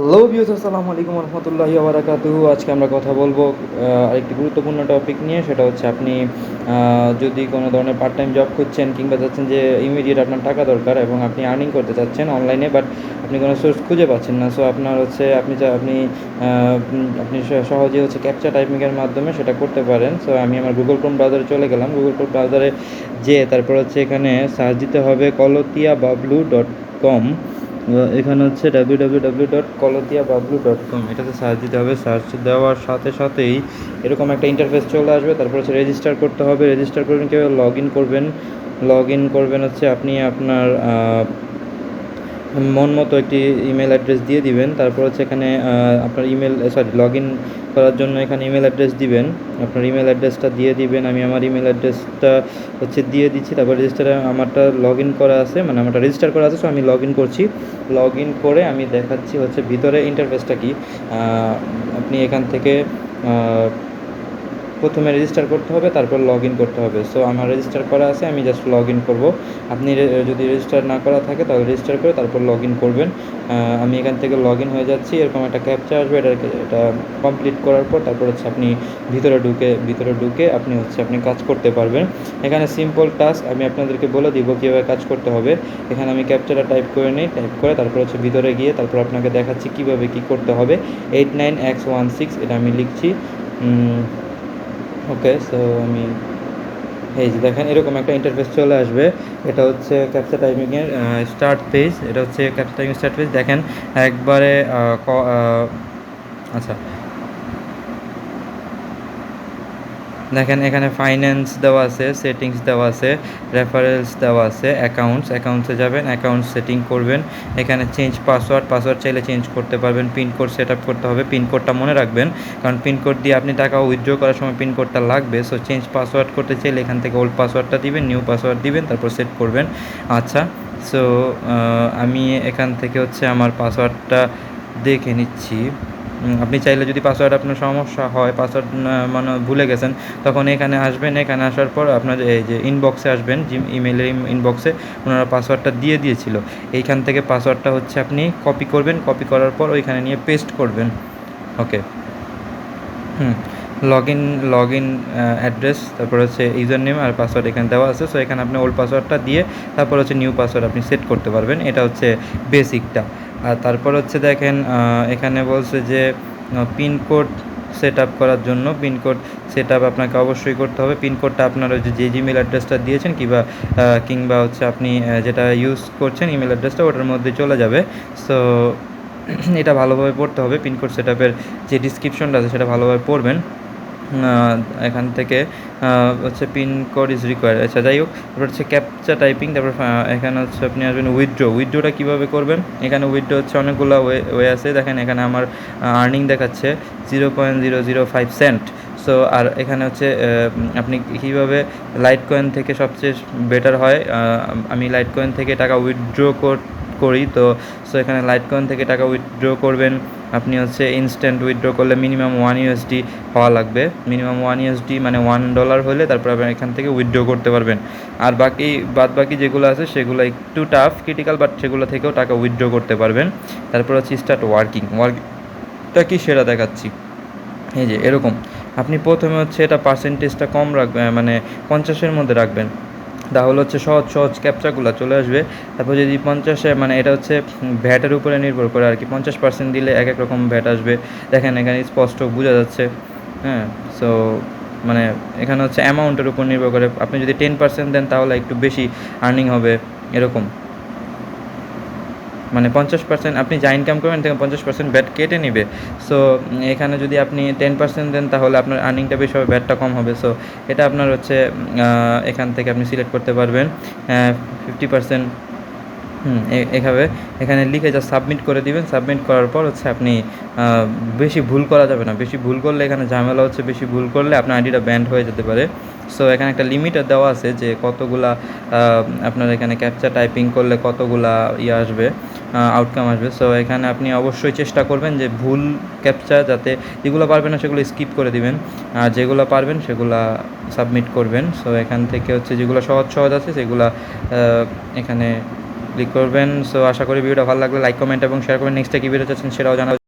Hello viewers, আসসালামু আলাইকুম ওয়া রাহমাতুল্লাহি ওয়া বারাকাতুহু। আজকে আমরা কথা বলবো আরেকটি গুরুত্বপূর্ণ টপিক নিয়ে। সেটা হচ্ছে আপনি যদি কোনো ধরনের পার্ট টাইম জব খুঁজছেন কিংবা চাচ্ছেন যে ইমিডিয়েট আপনার টাকা দরকার এবং আপনি আর্নিং করতে চাচ্ছেন অনলাইনে, বাট আপনি কোনো সোর্স খুঁজে পাচ্ছেন না। সো আপনার হচ্ছে আপনি সহজে হচ্ছে ক্যাপচা টাইপিংয়ের মাধ্যমে সেটা করতে পারেন। সো আমি আমার গুগল ক্রোম ব্রাউজারে চলে গেলাম। গুগল ক্রোম ব্রাউজারে যেয়ে তারপর হচ্ছে এখানে সার্চ দিতে হবে kolotiabablu.com। এখানে হচ্ছে www.kolotiabablu.com, এটাতে সার্চ দিতে হবে। সার্চ দেওয়ার সাথে সাথেই এরকম একটা ইন্টারফেস চলে আসবে। তারপর হচ্ছে রেজিস্টার করতে হবে। রেজিস্টার করবেন কীভাবে? লগ ইন করবেন হচ্ছে আপনি আপনার মন মতো একটি ইমেল অ্যাড্রেস দিয়ে দিবেন। তারপর হচ্ছে এখানে আপনার লগ ইন করার জন্য এখানে ইমেল অ্যাড্রেস দিবেন। আপনার ইমেল অ্যাড্রেসটা দিয়ে দিবেন। আমি আমার ইমেল অ্যাড্রেসটা হচ্ছে দিয়ে দিচ্ছি। তারপর রেজিস্টারে আমারটা লগ ইন করা আছে, মানে আমারটা রেজিস্টার করা আছে। সো আমি লগ ইন করছি। লগ ইন করে আমি দেখাচ্ছি হচ্ছে ভিতরে ইন্টারফেসটা কি। আপনি এখান থেকে প্রথমে রেজিস্টার করতে হবে, তারপর লগ ইন করতে হবে। সো আমার রেজিস্টার করা আছে, আমি জাস্ট লগ ইন করবো। আপনি যদি রেজিস্টার না করা থাকে তাহলে রেজিস্টার করে তারপর লগ ইন করবেন। আমি এখান থেকে লগ ইন হয়ে যাচ্ছি। এরকম একটা ক্যাপচা আসবে, এটা কমপ্লিট করার পর তারপর হচ্ছে আপনি ভিতরে ঢুকে আপনি কাজ করতে পারবেন। এখানে সিম্পল টাস্ক আমি আপনাদেরকে বলে দিব কীভাবে কাজ করতে হবে। এখানে আমি ক্যাপচাটা টাইপ করে নিই। টাইপ করে তারপর হচ্ছে ভিতরে গিয়ে তারপর আপনাকে দেখাচ্ছি কীভাবে কী করতে হবে। 89X16 এটা আমি লিখছি। ওকে, সো আমি এই যে দেখেন এরকম একটা ইন্টারফেস চলে আসবে। এটা হচ্ছে ক্যাপচা টাইপিংয়ের স্টার্ট পেজ। এটা হচ্ছে ক্যাপচা টাইপিং স্টার্ট পেজ। দেখেন একবারে আচ্ছা, দেখেন এখানে ফাইন্যান্স দেওয়া আছে, সেটিংস দেওয়া আছে, রেফারেন্স দেওয়া আছে, অ্যাকাউন্টসে যাবেন, অ্যাকাউন্ট সেটিং করবেন। এখানে চেঞ্জ পাসওয়ার্ড চাইলে চেঞ্জ করতে পারবেন। পিনকোড সেট আপ করতে হবে। পিনকোডটা মনে রাখবেন, কারণ পিনকোড দিয়ে আপনি টাকা উইথড্র করার সময় পিনকোডটা লাগবে। সো চেঞ্জ পাসওয়ার্ড করতে চাইলে এখান থেকে ওল্ড পাসওয়ার্ডটা দিবেন, নিউ পাসওয়ার্ড দিবেন, তারপর সেট করবেন। আচ্ছা, সো আমি এখান থেকে হচ্ছে আমার পাসওয়ার্ডটা দেখে নিচ্ছি। আপনি চাইলে যদি পাসওয়ার্ড আপনার সমস্যা হয়, পাসওয়ার্ড মানে ভুলে গেছেন, তখন এখানে আসবেন। এখানে আসার পর আপনার এই যে ইনবক্সে আসবেন, ইমেলের ইনবক্সে ওনারা পাসওয়ার্ডটা দিয়ে দিয়েছিল। এইখান থেকে পাসওয়ার্ডটা হচ্ছে আপনি কপি করবেন। কপি করার পর ওইখানে নিয়ে পেস্ট করবেন। ওকে, হুম, লগ ইন অ্যাড্রেস, তারপর হচ্ছে ইউজার নেম আর পাসওয়ার্ড এখানে দেওয়া আছে। সো এখানে আপনি ওল্ড পাসওয়ার্ডটা দিয়ে তারপর হচ্ছে নিউ পাসওয়ার্ড আপনি সেট করতে পারবেন। এটা হচ্ছে বেসিকটা। আর তারপর হচ্ছে দেখেন এখানে বলছে যে পিনকোড সেট আপ করার জন্য পিনকোড সেট আপ আপনাকে অবশ্যই করতে হবে। পিনকোডটা আপনার ওই যে জিমেল অ্যাড্রেসটা দিয়েছেন কিংবা হচ্ছে আপনি যেটা ইউজ করছেন ইমেল অ্যাড্রেসটা ওটার মধ্যে চলে যাবে। সো এটা ভালোভাবে পড়তে হবে। পিনকোড সেট আপের যে ডিসক্রিপশনটা আছে সেটা ভালোভাবে পড়বেন। এখান থেকে হচ্ছে পিনকোড ইজ রিকোয়ার্ড। আচ্ছা, যাই হোক, তারপর হচ্ছে ক্যাপচা টাইপিং। তারপর এখানে হচ্ছে আপনি আসবেন উইথড্রোটা কীভাবে করবেন। এখানে উইথড্রো হচ্ছে অনেকগুলো ওয়ে আছে। দেখেন এখানে আমার আর্নিং দেখাচ্ছে 0.005 সেন্ট। সো আর এখানে হচ্ছে আপনি কীভাবে লাইট কয়েন থেকে সবচেয়ে বেটার হয়। আমি লাইট কয়েন থেকে টাকা উইথড্র করি। তো সো এখানে লাইট কয়েন থেকে টাকা উইথড্র করবেন। আপনি হচ্ছে ইনস্ট্যান্ট উইথড্র করলে মিনিমাম 1 USD হওয়া লাগবে। মিনিমাম 1 USD মানে $1 হলে তারপর আপনি এখান থেকে উইথড্র করতে পারবেন। আর বাকি যেগুলো আছে সেগুলো একটু টাফ ক্রিটিক্যাল, বাট সেগুলো থেকেও টাকা উইথড্র করতে পারবেন। তারপর হচ্ছে স্টার্ট ওয়ার্কটা কি সেটা দেখাচ্ছি। এই যে এরকম আপনি প্রথমে হচ্ছে এটা পার্সেন্টেজটা কম রাখবেন, মানে 50-এর মধ্যে রাখবেন। তাহলে হচ্ছে সহজ ক্যাপচাগুলো চলে আসবে। তারপর যদি 50-এ, মানে এটা হচ্ছে ভ্যাটের উপরে নির্ভর করে আর কি, 50% দিলে এক রকম ভ্যাট আসবে। দেখেন এখানে স্পষ্ট বোঝা যাচ্ছে। হ্যাঁ, সো মানে এখানে হচ্ছে অ্যামাউন্টের উপর নির্ভর করে। আপনি যদি 10% দেন তাহলে একটু বেশি আর্নিং হবে এরকম। মানে 50% আপনি যা ইনকাম করবেন থেকে 50% ভ্যাট কেটে নেবে। সো এখানে যদি আপনি 10% দেন তাহলে আপনার আর্নিংটা বেশি হবে, ভ্যাটটা কম হবে। সো এটা আপনার হচ্ছে এখান থেকে আপনি সিলেক্ট করতে পারবেন 50%। এভাবে এখানে লিখে যা সাবমিট করে দিবেন। সাবমিট করার পর হচ্ছে আপনি বেশি ভুল করা যাবে না। বেশি ভুল করলে এখানে ঝামেলা হচ্ছে, বেশি ভুল করলে আপনার আইডিটা ব্যান্ড হয়ে যেতে পারে। সো এখানে একটা লিমিটার দেওয়া আছে যে কতগুলা আপনার এখানে ক্যাপচা টাইপিং করলে কতগুলা আসবে, আউটকাম আসবে। সো এখানে আপনি অবশ্যই চেষ্টা করবেন যে ভুল ক্যাপচা যাতে, যেগুলো পারবেন না সেগুলো স্কিপ করে দিবেন, আর যেগুলো পারবেন সেগুলো সাবমিট করবেন। সো এখান থেকে হচ্ছে যেগুলো সহজ আছে সেগুলো এখানে ক্লিক করবেন। সো আশা করি ভিডিওটা ভালো লাগলে লাইক কমেন্ট এবং শেয়ার করবেন। নেক্সটে কী ভিডিও চাচ্ছেন সেটাও জানাবেন।